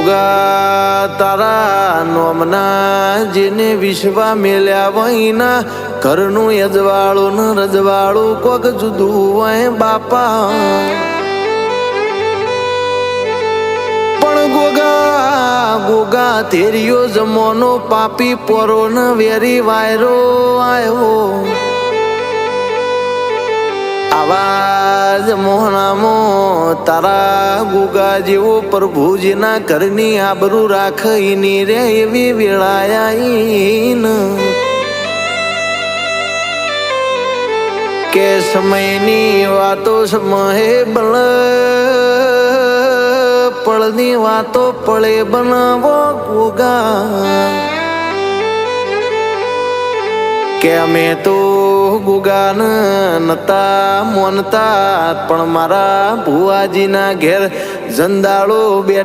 ગોગા તારા નોમના જેને વિશ્વા મેલ્યા વહીના ઘરનું યજવાળું ને રજવાળું કોક જુદું હોય બાપા. પણ ગોગા તેરિયો જમોનો પાપી પોરો ને વેરી વાયરો આવ્યો. આવાજ મોહનામો તારા ગોગા જેવો પ્રભુજીના ઘરની આબરૂ રાખીની રે એવી વેળાયા કે સમયની વાતો સમહે બળ પળની વાતો પળે બનાવો ગોગા. કે અમે તો ગોગાન નતા મોનતા પણ મારા ભુવાજીના ઘેર જંદાળો બેઠ